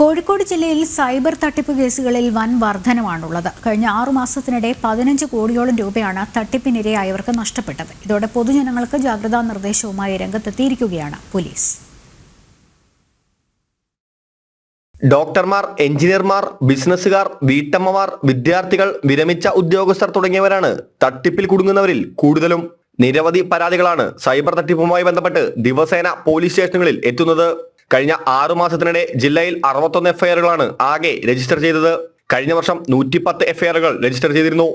കോഴിക്കോട് ജില്ലയിൽ സൈബർ തട്ടിപ്പ് കേസുകളിൽ വൻ വർധനമാണുള്ളത്. കഴിഞ്ഞ 6 മാസത്തിനിടെ 15 കോടിയോളം രൂപയാണ് തട്ടിപ്പിനിരയായവർക്ക് നഷ്ടപ്പെട്ടത്. ഇതോടെ പൊതുജനങ്ങൾക്ക് ജാഗ്രതാ നിർദ്ദേശവുമായി രംഗത്തെത്തിയിരിക്കുകയാണ് പോലീസ്. ഡോക്ടർമാർ, എഞ്ചിനീയർമാർ, ബിസിനസ്സുകാർ, വീട്ടമ്മമാർ, വിദ്യാർത്ഥികൾ, വിരമിച്ച ഉദ്യോഗസ്ഥർ തുടങ്ങിയവരാണ് തട്ടിപ്പിൽ കുടുങ്ങുന്നവരിൽ കൂടുതലും. നിരവധി പരാതികളാണ് സൈബർ തട്ടിപ്പുമായി ബന്ധപ്പെട്ട് ദിവസേന പോലീസ് സ്റ്റേഷനുകളിൽ എത്തുന്നത്. കഴിഞ്ഞ 6 മാസത്തിനിടെ ജില്ലയിൽ 61 എഫ്ഐആറുകളാണ് ആകെ രജിസ്റ്റർ ചെയ്തത്. കഴിഞ്ഞ വർഷം 110 എഫ്ഐആറുകൾ രജിസ്റ്റർ ചെയ്തിരുന്നു.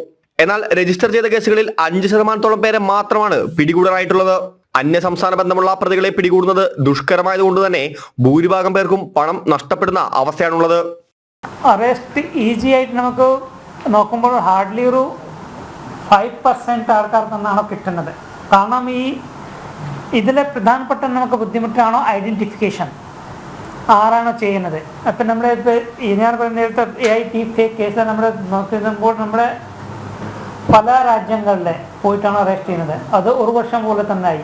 എന്നാൽ രജിസ്റ്റർ ചെയ്ത കേസുകളിൽ 5% പേരെ മാത്രമാണ് പിടികൂടാനായിട്ടുള്ളത്. അന്യ സംസ്ഥാന ബന്ധമുള്ള പ്രതികളെ പിടികൂടുന്നത് ദുഷ്കരമായതുകൊണ്ട് തന്നെ ഭൂരിഭാഗം പേർക്കും പണം നഷ്ടപ്പെടുന്ന അവസ്ഥയാണുള്ളത്. അറസ്റ്റ് ഈസി ആയിട്ട് നമുക്ക് നോക്കുമ്പോൾ ഹാർഡ്ലി ഒരു 5% ആൾക്കാർക്കെന്നാണ് കിട്ടുന്നത്. കാരണം ഇതിലെ പ്രധാനപ്പെട്ട നമുക്ക് ബുദ്ധിമുട്ടാണോ ഐഡൻറ്റിഫിക്കേഷൻ, ആരാണോ ചെയ്യുന്നത്. അപ്പം നമ്മളിപ്പോൾ ഞാൻ പറഞ്ഞ നേരത്തെ AIT ഫേക്ക് കേസ് നമ്മൾ നോക്കുമ്പോൾ നമ്മുടെ പല രാജ്യങ്ങളിൽ പോയിട്ടാണ് അറസ്റ്റ് ചെയ്യുന്നത്. അത് 1 വർഷം പോലെ തന്നെ ആയി.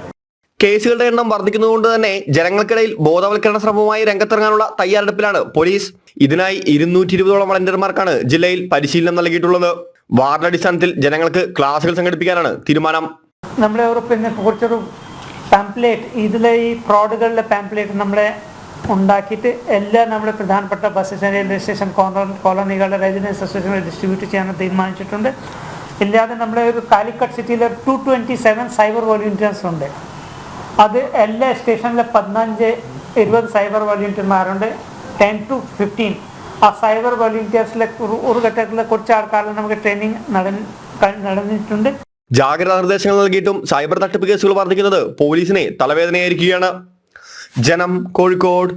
കേസുകളുടെ എണ്ണം വർദ്ധിക്കുന്നതുകൊണ്ട് തന്നെ ജനങ്ങൾക്കിടയിൽ ബോധവൽക്കരണ ശ്രമവുമായി രംഗത്തിറങ്ങാനുള്ള തയ്യാറെടുപ്പിലാണ് പോലീസ്. ഇതിനായി 220ഓളം വളണ്ടിയർമാർക്കാണ് ജില്ലയിൽ പരിശീലനം നൽകിയിട്ടുള്ളത്. വാർഡ് അടിസ്ഥാനത്തിൽ ജനങ്ങൾക്ക് ക്ലാസുകൾ സംഘടിപ്പിക്കാനാണ് തീരുമാനം. നമ്മളെ പിന്നെ കുറച്ചൊരു പാംപ്ലേറ്റ്, ഇതിലെ ഈ ഫ്രോഡുകളിലെ പാംപ്ലേറ്റ് നമ്മളെ ഉണ്ടാക്കിയിട്ട് എല്ലാം നമ്മുടെ പ്രധാനപ്പെട്ട ബസ് സ്റ്റേഷൻ, റെയിൽവേ സ്റ്റേഷൻ, കോളനികളുടെ റെസിഡൻസ് അസോസിയേഷനുകൾ ഡിസ്ട്രിബ്യൂട്ട് ചെയ്യാൻ തീരുമാനിച്ചിട്ടുണ്ട്. ഇല്ലാതെ നമ്മുടെ ഒരു കാലിക്കറ്റ് സിറ്റിയിൽ 227 സൈബർ വോളണ്ടിയേഴ്സ് ഉണ്ട്. അത് എല്ലാ സ്റ്റേഷനിലെ 15-20 സൈബർ വോളണ്ടിയർമാരുണ്ട്. 10 to 15 ആ സൈബർ വോളണ്ടിയേഴ്സിലെ ഒരു ഘട്ടത്തിലെ കുറച്ച് ആൾക്കാരിൽ നമുക്ക് ട്രെയിനിങ് നടന്നിട്ടുണ്ട്. ജാഗ്രതാ നിർദ്ദേശങ്ങൾ നൽകിയിട്ടും സൈബർ തട്ടിപ്പ് കേസുകൾ വർദ്ധിക്കുന്നത് പോലീസിനെ തലവേദനയായിരിക്കുകയാണ്. ജനം, കോഴിക്കോട്.